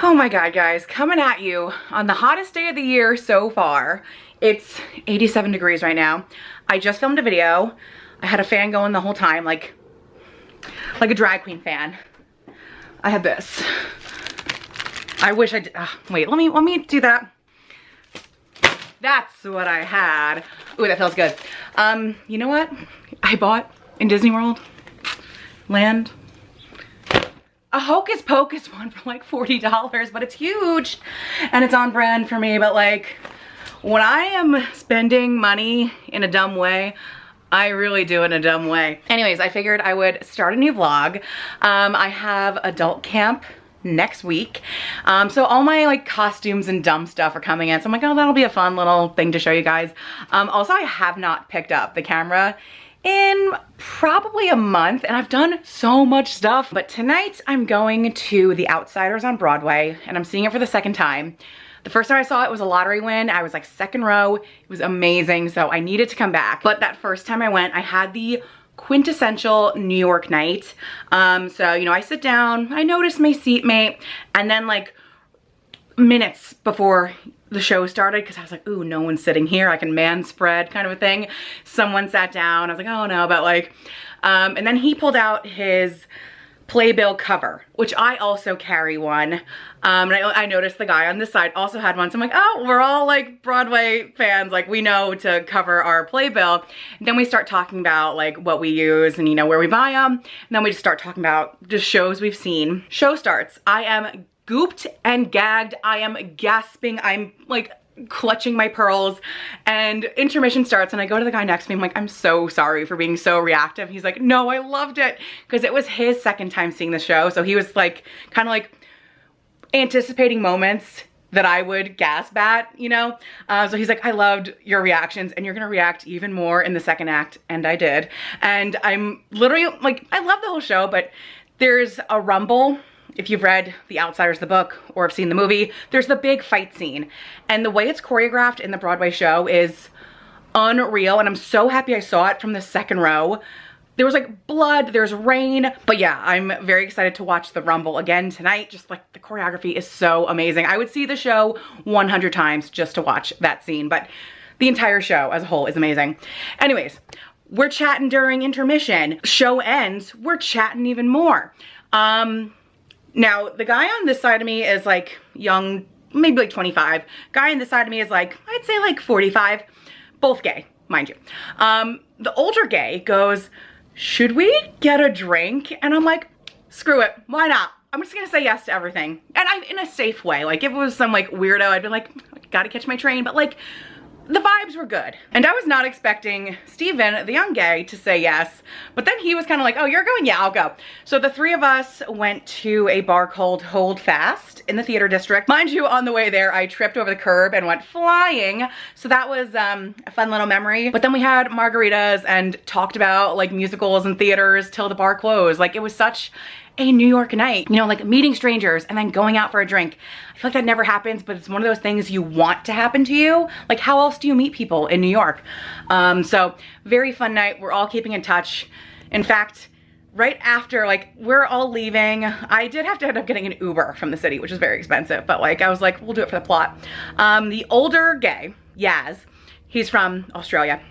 Oh my God, guys, coming at you on the hottest day of the year so far. It's 87 degrees right now. I just filmed a video. I had a fan going the whole time, like a drag queen fan. I had this. I wish I did, wait, let me do that. That's what I had. Ooh, that feels good. You know what? I bought in Disney World Land a Hocus Pocus one for like $40, but it's huge and it's on brand for me. But like, when I am spending money in a dumb way, I really do in a dumb way. Anyways, I figured I would start a new vlog. I have adult camp next week. So all my like costumes and dumb stuff are coming in. So I'm like, oh, that'll be a fun little thing to show you guys. Also, I have not picked up the camera in probably a month and I've done so much stuff. But tonight I'm going to The Outsiders on Broadway and I'm seeing it for the second time. The first time I saw it was a lottery win. I was like second row. It was amazing. So I needed to come back. But that first time I went, I had the quintessential New York night. So, you know, I sit down, I notice my seatmate, and then like minutes before the show started, because I was like, ooh, no one's sitting here, I can man spread kind of a thing. Someone sat down, I was like, oh no, but like, and then he pulled out his playbill cover, which I also carry one. And I noticed the guy on this side also had one. So I'm like, oh, we're all like Broadway fans. Like we know to cover our playbill. And then we start talking about like what we use and you know, where we buy them. And then we just start talking about just shows we've seen. Show starts. I am gooped and gagged. I am gasping. I'm like clutching my pearls, and intermission starts and I go to the guy next to me. I'm like, I'm so sorry for being so reactive. He's like, no, I loved it, because it was his second time seeing the show. So he was like kind of like anticipating moments that I would gasp at, you know? So he's like, I loved your reactions and you're gonna react even more in the second act. And I did. And I'm literally like, I love the whole show, but there's a rumble. If you've read The Outsiders, the book, or have seen the movie, there's the big fight scene. And the way it's choreographed in the Broadway show is unreal. And I'm so happy I saw it from the second row. There was like blood, there's rain. But yeah, I'm very excited to watch the rumble again tonight. Just like the choreography is so amazing. I would see the show 100 times just to watch that scene. But the entire show as a whole is amazing. Anyways, we're chatting during intermission. Show ends, we're chatting even more. Now, the guy on this side of me is like young, maybe like 25. Guy on this side of me is like, I'd say like 45. Both gay, mind you. The older gay goes, should we get a drink? And I'm like, screw it, why not? I'm just gonna say yes to everything. And in a safe way. Like if it was some like weirdo, I'd be like, gotta catch my train. But like, the vibes were good. And I was not expecting Steven, the young gay, to say yes. But then he was kind of like, oh, you're going? Yeah, I'll go. So the three of us went to a bar called Hold Fast in the theater district. Mind you, on the way there, I tripped over the curb and went flying. So that was a fun little memory. But then we had margaritas and talked about like musicals and theaters till the bar closed. Like it was such a New York night, you know, like meeting strangers and then going out for a drink. I feel like that never happens, but it's one of those things you want to happen to you. Like how else do you meet people in New York? So very fun night. We're all keeping in touch. In fact, right after, like we're all leaving, I did have to end up getting an Uber from the city, which is very expensive, but like I was like, we'll do it for the plot. The older gay, Yaz, he's from Australia.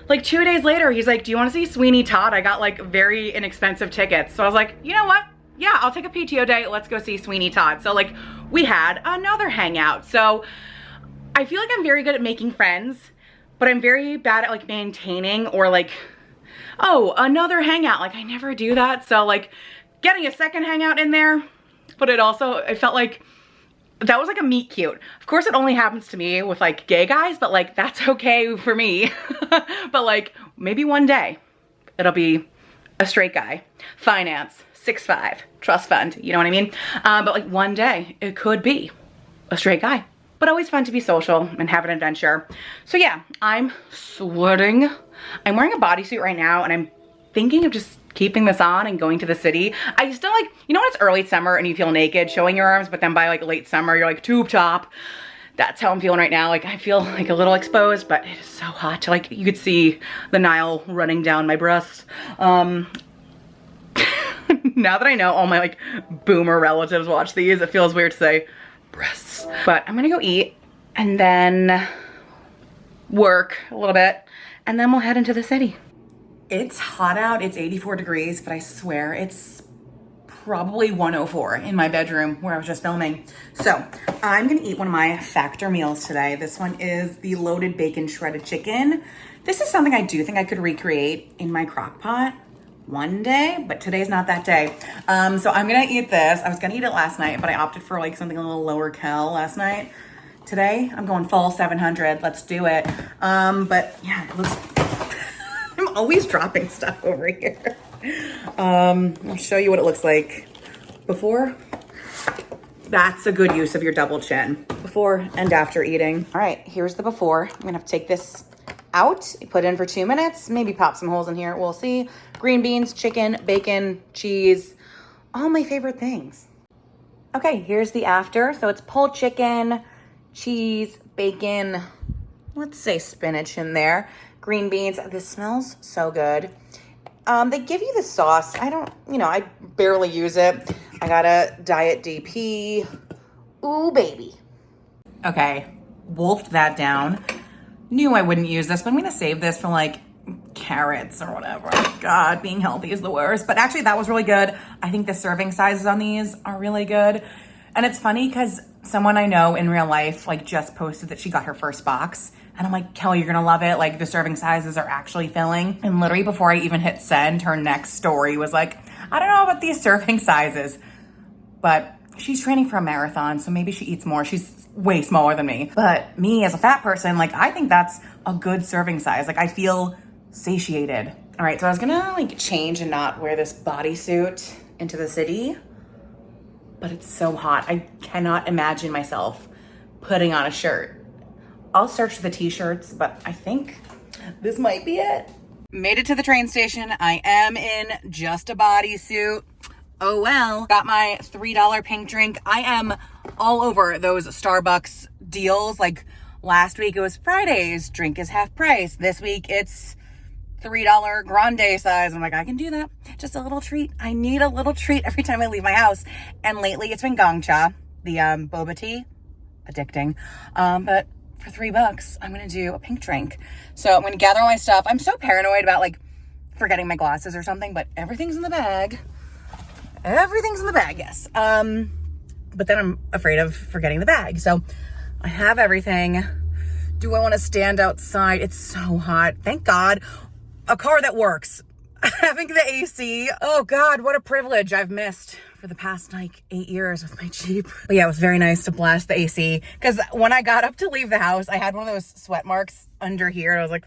Like 2 days later, he's like, do you want to see Sweeney Todd? I got like very inexpensive tickets. So I was like, you know what? Yeah, I'll take a PTO day. Let's go see Sweeney Todd. So like we had another hangout. So I feel like I'm very good at making friends, but I'm very bad at like maintaining or like, oh, another hangout. Like I never do that. So like getting a second hangout in there, but I felt like that was like a meet cute. Of course it only happens to me with like gay guys, but like that's okay for me. But like maybe one day it'll be a straight guy, finance, 6'5", trust fund, you know what I mean? But like one day it could be a straight guy, but always fun to be social and have an adventure. So yeah, I'm sweating. I'm wearing a bodysuit right now and I'm thinking of just keeping this on and going to the city. I still like, you know when it's early summer and you feel naked showing your arms, but then by like late summer you're like tube top. That's how I'm feeling right now. Like I feel like a little exposed, but it is so hot. Like you could see the Nile running down my breasts. Now that I know all my like boomer relatives watch these, it feels weird to say breasts. But I'm gonna go eat and then work a little bit and then we'll head into the city. It's hot out, it's 84 degrees, but I swear it's probably 104 in my bedroom where I was just filming. So I'm gonna eat one of my Factor meals today. This one is the loaded bacon shredded chicken. This is something I do think I could recreate in my crock pot one day, but today's not that day. So I'm gonna eat this. I was gonna eat it last night, but I opted for like something a little lower cal last night. Today, I'm going full 700. Let's do it. But yeah, it looks, I'm always dropping stuff over here. I'll show you what it looks like before. That's a good use of your double chin, before and after eating. All right, here's the before. I'm gonna have to take this out, put it in for 2 minutes, maybe pop some holes in here, we'll see. Green beans, chicken, bacon, cheese, all my favorite things. Okay, here's the after. So it's pulled chicken, cheese, bacon, let's say spinach in there, green beans. This smells so good. They give you the sauce. I barely use it. I got a Diet DP. Ooh, baby. Okay, wolfed that down. Knew I wouldn't use this, but I'm gonna save this for like carrots or whatever. God, being healthy is the worst. But actually that was really good. I think the serving sizes on these are really good. And it's funny because someone I know in real life like just posted that she got her first box. And I'm like, Kelly, you're gonna love it. Like the serving sizes are actually filling. And literally before I even hit send, her next story was like, I don't know about these serving sizes, but she's training for a marathon, so maybe she eats more. She's way smaller than me. But me as a fat person, like I think that's a good serving size. Like I feel satiated. All right, so I was gonna like change and not wear this bodysuit into the city, but it's so hot. I cannot imagine myself putting on a shirt. I'll search for the t-shirts, but I think this might be it. Made it to the train station. I am in just a bodysuit. Oh well. Got my $3 pink drink. I am all over those Starbucks deals. Like last week it was Fridays, drink is half price. This week it's $3 grande size. I'm like, I can do that. Just a little treat. I need a little treat every time I leave my house. And lately it's been gongcha, the boba tea. Addicting. But for $3, I'm gonna do a pink drink. So I'm gonna gather all my stuff. I'm so paranoid about like forgetting my glasses or something, but everything's in the bag. Everything's in the bag, yes. But then I'm afraid of forgetting the bag. So I have everything. Do I want to stand outside? It's so hot. Thank God. A car that works. Having the AC. Oh God, what a privilege I've missed for the past like 8 years with my Jeep. But yeah, it was very nice to blast the AC because when I got up to leave the house, I had one of those sweat marks under here. And I was like,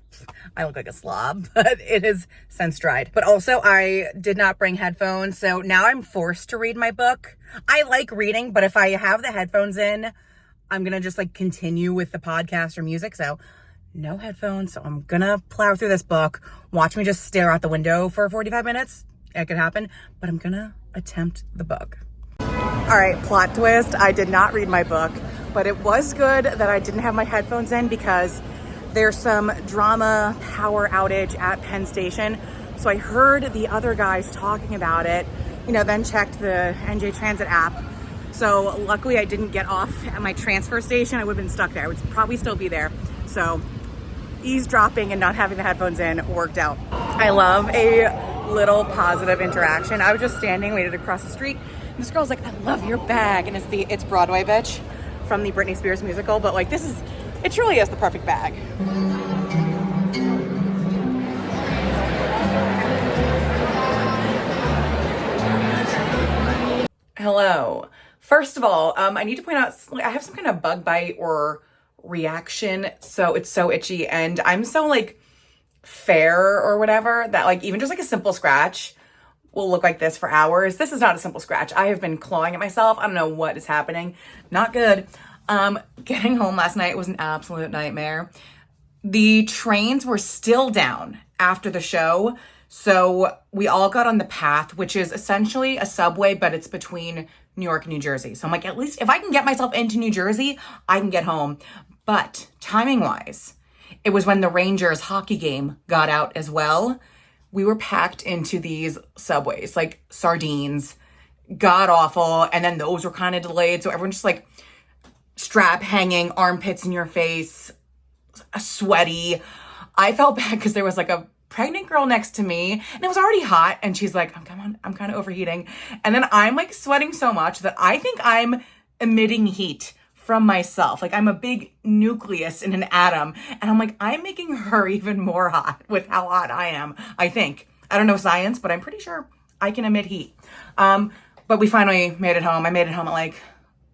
I look like a slob, but it has since dried. But also I did not bring headphones. So now I'm forced to read my book. I like reading, but if I have the headphones in, I'm going to just like continue with the podcast or music. So no headphones. So I'm going to plow through this book. Watch me just stare out the window for 45 minutes. It could happen, but I'm going to attempt the book. All right, plot twist. I did not read my book, but it was good that I didn't have my headphones in because there's some drama power outage at Penn Station. So I heard the other guys talking about it, then checked the NJ Transit app. So luckily I didn't get off at my transfer station. I would have been stuck there. I would probably still be there. So eavesdropping and not having the headphones in worked out. I love a little positive interaction. I was just standing, waited across the street, and this girl's like, I love your bag. And it's Broadway, bitch, from the Britney Spears musical. But like, it truly is the perfect bag. Hello. First of all, I need to point out, I have some kind of bug bite or reaction. So it's so itchy and I'm so like fair or whatever that like even just like a simple scratch will look like this for hours. This is not a simple scratch. I have been clawing at myself. I don't know what is happening. Not good. Getting home last night was an absolute nightmare. The trains were still down after the show. So we all got on the Path, which is essentially a subway, but it's between New York and New Jersey. So I'm like, at least if I can get myself into New Jersey, I can get home. But timing wise, it was when the Rangers hockey game got out as well. we were packed into these subways, like sardines, god awful. And then those were kind of delayed. So everyone just like strap hanging, armpits in your face, sweaty. I felt bad because there was like a pregnant girl next to me and it was already hot. And she's like, I'm kind of overheating. And then I'm like sweating so much that I think I'm emitting heat from myself. Like I'm a big nucleus in an atom. And I'm like, I'm making her even more hot with how hot I am, I think. I don't know science, but I'm pretty sure I can emit heat. But we finally made it home. I made it home at like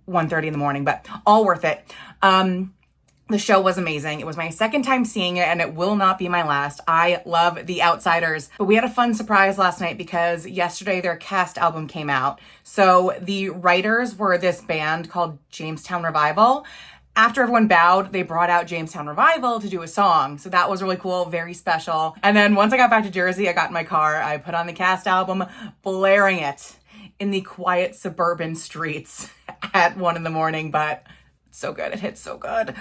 1:30 in the morning, but all worth it. The show was amazing. It was my second time seeing it and it will not be my last. I love The Outsiders. But we had a fun surprise last night because yesterday their cast album came out. So the writers were this band called Jamestown Revival. After everyone bowed, they brought out Jamestown Revival to do a song. So that was really cool, very special. And then once I got back to Jersey, I got in my car, I put on the cast album, blaring it in the quiet suburban streets at 1 a.m, but so good. It hits so good.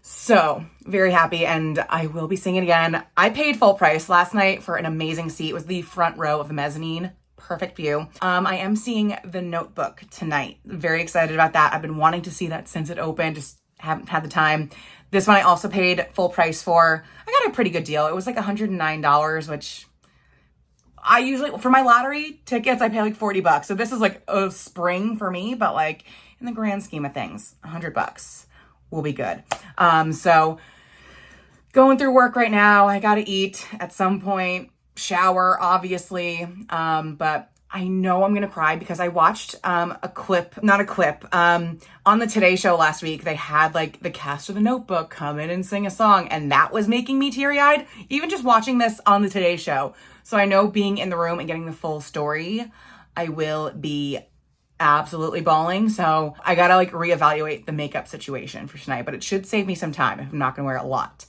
So very happy and I will be singing again. I paid full price last night for an amazing seat. It was the front row of the mezzanine. Perfect view. I am seeing The Notebook tonight. Very excited about that. I've been wanting to see that since it opened. Just haven't had the time. This one I also paid full price for. I got a pretty good deal. It was like $109, which I usually, for my lottery tickets, I pay like $40. So this is like a spring for me, but like in the grand scheme of things, $100 will be good. So going through work right now, I got to eat at some point, shower, obviously. But I know I'm going to cry because I watched on the Today Show last week, they had like the cast of The Notebook come in and sing a song and that was making me teary-eyed, even just watching this on the Today Show. So I know being in the room and getting the full story, I will be absolutely bawling. So I gotta like reevaluate the makeup situation for tonight, but it should save me some time if I'm not gonna wear a lot.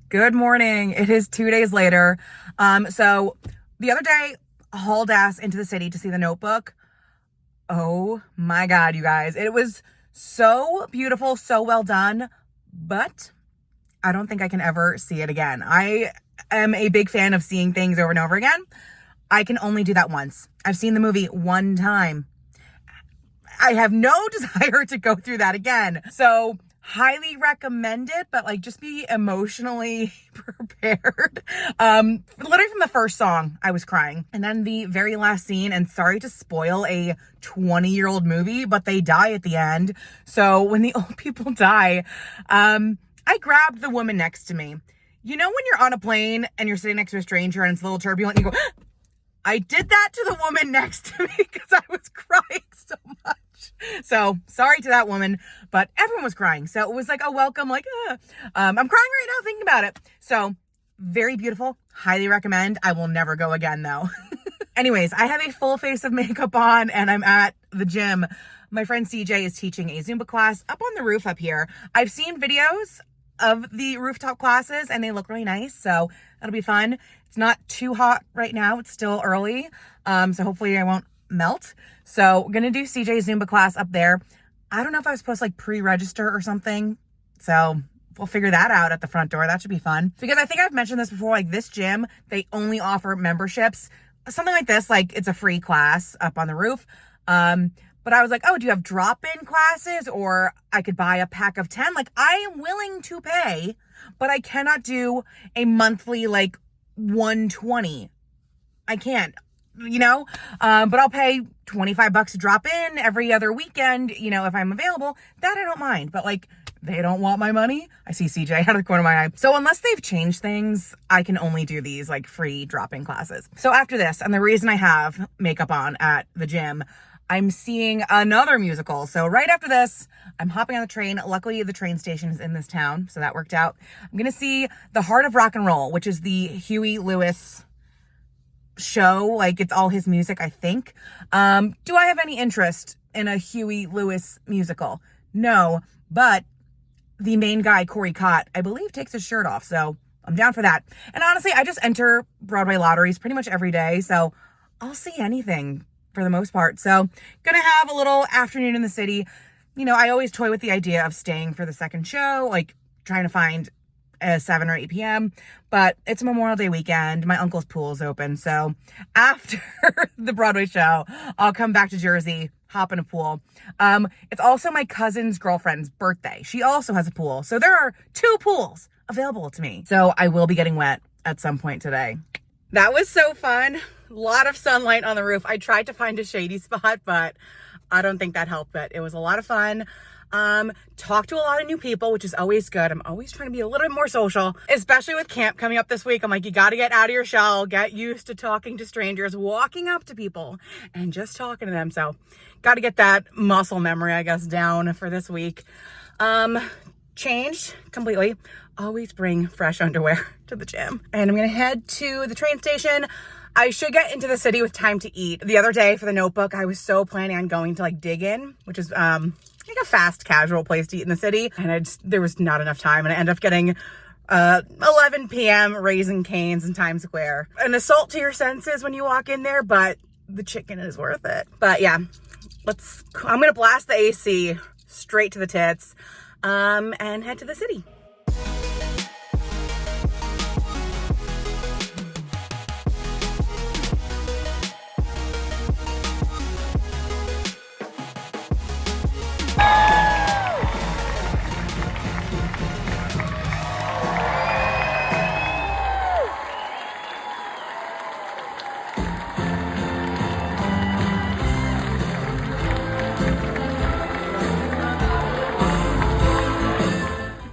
Good morning. It is 2 days later. So the other day, hauled ass into the city to see The Notebook. Oh my God, you guys. It was so beautiful, so well done, but I don't think I can ever see it again. I am a big fan of seeing things over and over again. I can only do that once. I've seen the movie one time. I have no desire to go through that again. So highly recommend it, but like just be emotionally prepared. Literally from the first song, I was crying. And then the very last scene, and sorry to spoil a 20-year-old movie, but they die at the end. So when the old people die, I grabbed the woman next to me. You know when you're on a plane and you're sitting next to a stranger and it's a little turbulent and you go, I did that to the woman next to me because I was crying so much. So sorry to that woman, but everyone was crying. So it was like a welcome, like, I'm crying right now thinking about it. So very beautiful. Highly recommend. I will never go again though. Anyways, I have a full face of makeup on and I'm at the gym. My friend CJ is teaching a Zumba class up on the roof up here. I've seen videos of the rooftop classes and they look really nice. So that'll be fun. It's not too hot right now. It's still early. So hopefully I won't melt. So we're going to do CJ's Zumba class up there. I don't know if I was supposed to like pre-register or something. So we'll figure that out at the front door. That should be fun. Because I think I've mentioned this before, like this gym, they only offer memberships. Something like this, like it's a free class up on the roof. But I was like, oh, do you have drop-in classes? Or I could buy a pack of 10. Like I am willing to pay, but I cannot do a monthly like $120. I can't, you know, but I'll pay $25 to drop in every other weekend, you know, if I'm available. That I don't mind, but like they don't want my money. I see CJ out of the corner of my eye. So unless they've changed things, I can only do these like free drop-in classes. So after this, and the reason I have makeup on at the gym, I'm seeing another musical. So right after this, I'm hopping on the train. Luckily, the train station is in this town, so that worked out. I'm going to see The Heart of Rock and Roll, which is the Huey Lewis show. Like, it's all his music, I think. Do I have any interest in a Huey Lewis musical? No, but the main guy, Corey Cott, I believe takes his shirt off, so I'm down for that. And honestly, I just enter Broadway lotteries pretty much every day, so I'll see anything. for the most part. So gonna have a little afternoon in the city. You know, I always toy with the idea of staying for the second show, like trying to find a 7 or 8 p.m. But it's a Memorial Day weekend. My uncle's pool is open. So after the Broadway show, I'll come back to Jersey, hop in a pool. It's also my cousin's girlfriend's birthday. She also has a pool. So there are 2 pools available to me. So I will be getting wet at some point today. That was so fun. A lot of sunlight on the roof. I tried to find a shady spot, but I don't think that helped it. It was a lot of fun. Talked to a lot of new people, which is always good. I'm always trying to be a little bit more social, especially with camp coming up this week. I'm like, you got to get out of your shell, get used to talking to strangers, walking up to people and just talking to them. So got to get that muscle memory, I guess, down for this week. Changed completely. Always bring fresh underwear to the gym. And I'm going to head to the train station. I should get into the city with time to eat. The other day for the notebook, I was so planning on going to like Dig In, which is like a fast casual place to eat in the city. And there was not enough time. And I ended up getting 11 p.m. Raising Cane's in Times Square. An assault to your senses when you walk in there, but the chicken is worth it. But yeah, I'm going to blast the AC straight to the tits and head to the city.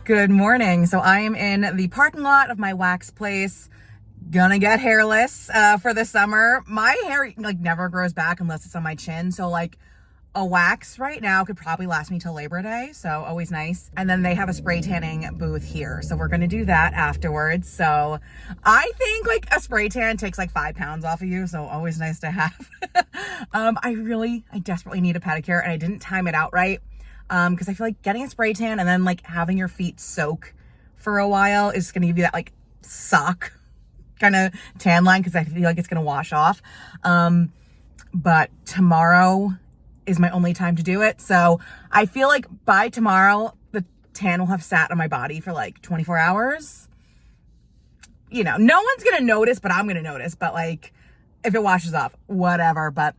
Good morning. So I am in the parking lot of my wax place. Gonna get hairless for the summer. My hair like never grows back unless it's on my chin. So like a wax right now could probably last me till Labor Day. So always nice. And then they have a spray tanning booth here. So we're gonna do that afterwards. So I think like a spray tan takes like 5 pounds off of you. So always nice to have. I desperately need a pedicure and I didn't time it out right. Because I feel like getting a spray tan and then like having your feet soak for a while is going to give you that like sock kind of tan line because I feel like it's going to wash off. But tomorrow is my only time to do it. So I feel like by tomorrow, the tan will have sat on my body for like 24 hours. You know, no one's going to notice, but I'm going to notice. But like if it washes off, whatever. But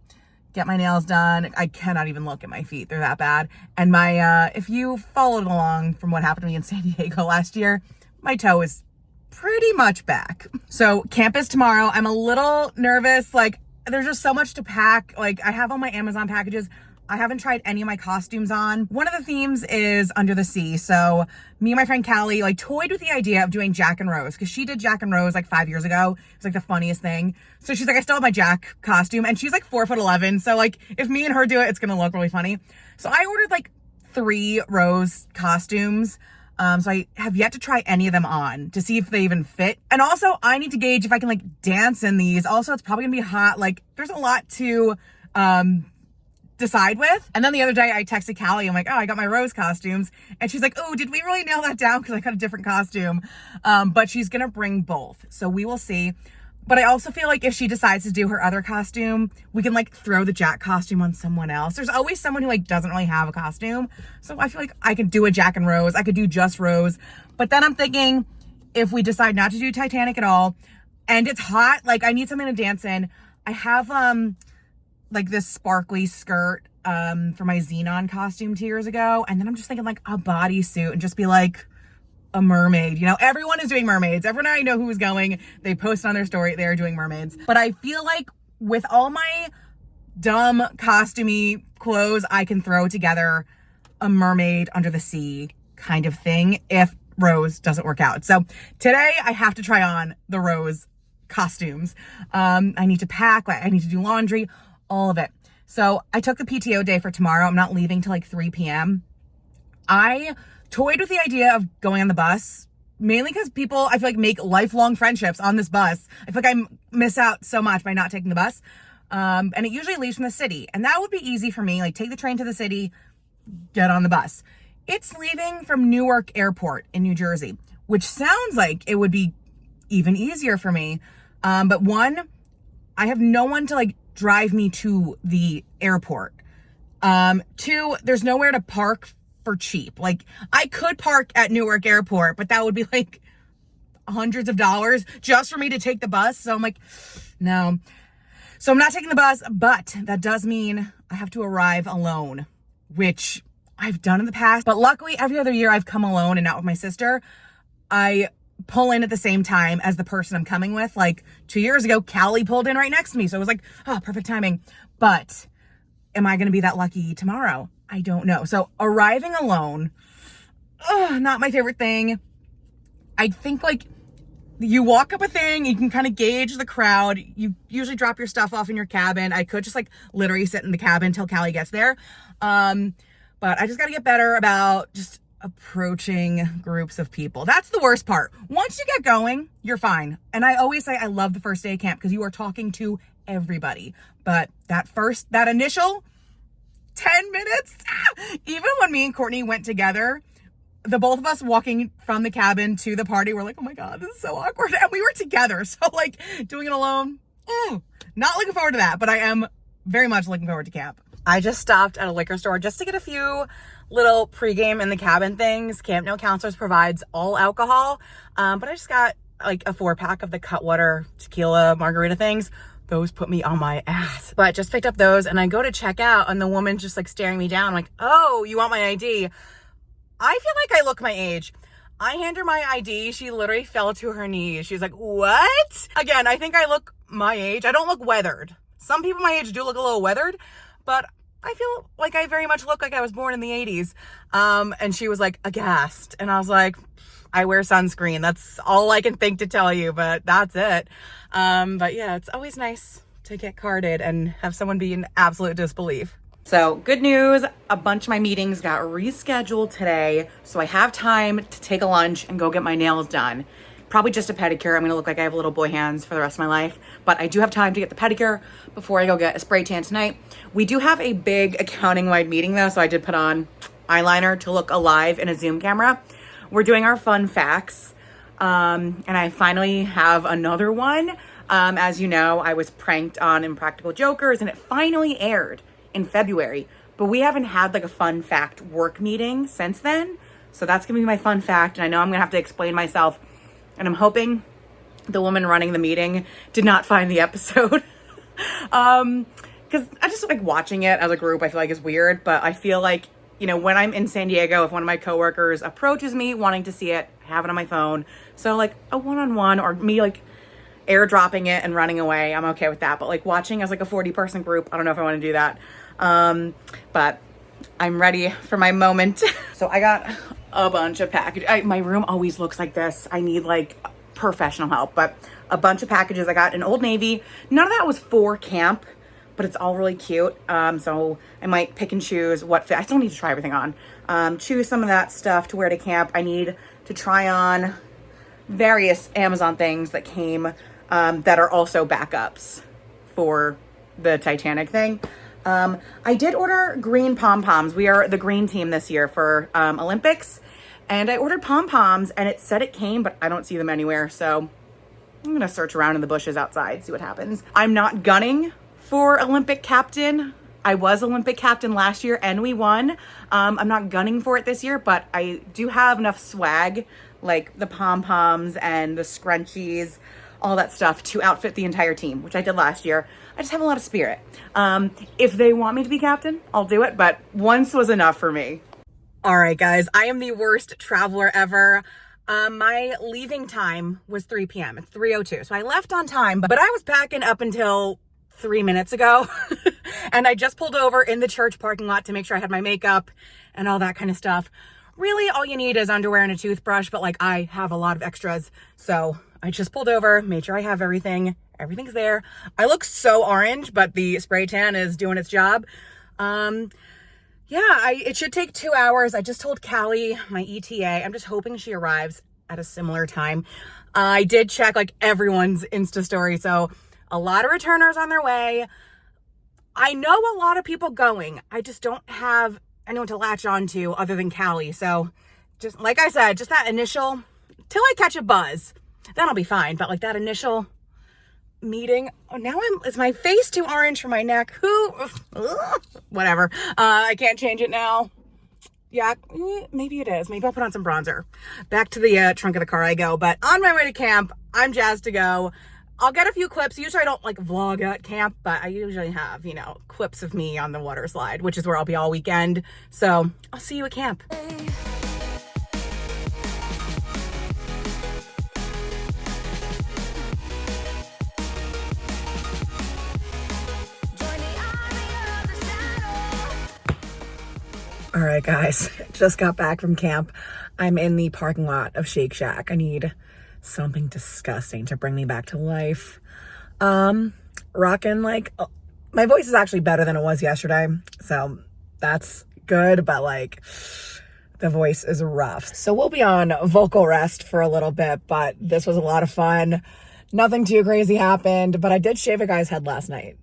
get my nails done. I cannot even look at my feet. They're that bad. And my, if you followed along from what happened to me in San Diego last year, my toe is pretty much back. So campus tomorrow. I'm a little nervous. Like there's just so much to pack. Like I have all my Amazon packages. I haven't tried any of my costumes on. One of the themes is Under the Sea. So me and my friend Callie like toyed with the idea of doing Jack and Rose because she did Jack and Rose like 5 years ago. It's like the funniest thing. So she's like, I still have my Jack costume and she's like 4'11". So like if me and her do it, it's going to look really funny. So I ordered like 3 Rose costumes. So I have yet to try any of them on to see if they even fit. And also I need to gauge if I can like dance in these. Also, it's probably gonna be hot. Like there's a lot to, decide with. And then the other day I texted Callie. I'm like, oh, I got my Rose costumes. And she's like, oh, did we really nail that down? Because I got a different costume. But she's going to bring both. So we will see. But I also feel like if she decides to do her other costume, we can like throw the Jack costume on someone else. There's always someone who like doesn't really have a costume. So I feel like I could do a Jack and Rose. I could do just Rose. But then I'm thinking if we decide not to do Titanic at all and it's hot, like I need something to dance in. I have, like this sparkly skirt for my Xenon costume 2 years ago. And then I'm just thinking like a bodysuit and just be like a mermaid. You know, everyone is doing mermaids. Everyone I know who is going, they post on their story, they're doing mermaids. But I feel like with all my dumb costumey clothes, I can throw together a mermaid under the sea kind of thing if Rose doesn't work out. So today I have to try on the Rose costumes. I need to pack, I need to do laundry, all of it. So I took the PTO day for tomorrow. I'm not leaving till like 3 p.m. I toyed with the idea of going on the bus, mainly because people, I feel like, make lifelong friendships on this bus. I feel like I miss out so much by not taking the bus. And it usually leaves from the city. And that would be easy for me. Like take the train to the city, get on the bus. It's leaving from Newark Airport in New Jersey, which sounds like it would be even easier for me. But one, I have no one to like drive me to the airport. 2, there's nowhere to park for cheap. Like, I could park at Newark Airport, but that would be like hundreds of dollars just for me to take the bus. So I'm like, no. So I'm not taking the bus, but that does mean I have to arrive alone, which I've done in the past. But luckily, every other year I've come alone and not with my sister. I pull in at the same time as the person I'm coming with. Like 2 years ago, Callie pulled in right next to me. So it was like, oh, perfect timing. But am I going to be that lucky tomorrow? I don't know. So arriving alone, not my favorite thing. I think like you walk up a thing, you can kind of gauge the crowd. You usually drop your stuff off in your cabin. I could just like literally sit in the cabin until Callie gets there. But I just got to get better about just approaching groups of people. That's the worst part. Once you get going, you're fine. And I always say I love the first day of camp because you are talking to everybody. But that initial 10 minutes, even when me and Courtney went together, the both of us walking from the cabin to the party, we're like, oh my God, this is so awkward. And we were together. So like doing it alone, not looking forward to that, but I am very much looking forward to camp. I just stopped at a liquor store just to get a few little pregame in the cabin things. Camp No Counselors provides all alcohol, but I just got like a 4-pack of the Cutwater tequila margarita things. Those put me on my ass. But just picked up those and I go to check out and the woman's just like staring me down. I'm like, oh, you want my ID? I feel like I look my age. I hand her my ID. She literally fell to her knees. She's like, what? Again, I think I look my age. I don't look weathered. Some people my age do look a little weathered, but I feel like I very much look like I was born in the 80s. And she was like aghast. And I was like, I wear sunscreen. That's all I can think to tell you, but that's it. But yeah, it's always nice to get carded and have someone be in absolute disbelief. So good news, a bunch of my meetings got rescheduled today. So I have time to take a lunch and go get my nails done. Probably just a pedicure. I'm gonna look like I have little boy hands for the rest of my life, but I do have time to get the pedicure before I go get a spray tan tonight. We do have a big accounting-wide meeting though, so I did put on eyeliner to look alive in a Zoom camera. We're doing our fun facts, and I finally have another one. As you know, I was pranked on Impractical Jokers, and it finally aired in February, but we haven't had like a fun fact work meeting since then. So that's gonna be my fun fact, and I know I'm gonna have to explain myself, and I'm hoping the woman running the meeting did not find the episode. Because I just like watching it as a group, I feel like is weird, but I feel like, you know, when I'm in San Diego, if one of my coworkers approaches me wanting to see it, I have it on my phone. So like a one-on-one or me like airdropping it and running away, I'm okay with that. But like watching as like a 40-person group, I don't know if I want to do that. But I'm ready for my moment. So I got a bunch of packages. My room always looks like this. I need like professional help, but a bunch of packages. I got an Old Navy. None of that was for camp, but it's all really cute. So I might pick and choose what fit. I still need to try everything on. Choose some of that stuff to wear to camp. I need to try on various Amazon things that came that are also backups for the Titanic thing. I did order green pom-poms. We are the green team this year for Olympics. And I ordered pom-poms and it said it came, but I don't see them anywhere. So I'm going to search around in the bushes outside, see what happens. I'm not gunning for Olympic captain. I was Olympic captain last year and we won. I'm not gunning for it this year, but I do have enough swag, like the pom-poms and the scrunchies, all that stuff to outfit the entire team, which I did last year. I just have a lot of spirit. If they want me to be captain, I'll do it, but once was enough for me. All right, guys, I am the worst traveler ever. My leaving time was 3 p.m. It's 3:02, so I left on time, but I was packing up until 3 minutes ago. And I just pulled over in the church parking lot to make sure I had my makeup and all that kind of stuff. Really, all you need is underwear and a toothbrush, but like I have a lot of extras. So I just pulled over, made sure I have everything. Everything's there. I look so orange, but the spray tan is doing its job. It should take 2 hours. I just told Callie, my ETA, I'm just hoping she arrives at a similar time. I did check like everyone's Insta story. So a lot of returners on their way. I know a lot of people going. I just don't have anyone to latch on to other than Callie. So just like I said, just that initial, till I catch a buzz, then I'll be fine. But like that initial, meeting. Oh, now is my face too orange for my neck? Whatever. I can't change it now. Yeah, maybe it is. Maybe I'll put on some bronzer. Back to the trunk of the car I go. But on my way to camp, I'm jazzed to go. I'll get a few clips. Usually I don't like vlog at camp, but I usually have, you know, clips of me on the water slide, which is where I'll be all weekend. So I'll see you at camp. All right, guys, just got back from camp. I'm in the parking lot of Shake Shack. I need something disgusting to bring me back to life. Rocking like, my voice is actually better than it was yesterday, so that's good, but like the voice is rough. So we'll be on vocal rest for a little bit, but this was a lot of fun. Nothing too crazy happened, but I did shave a guy's head last night.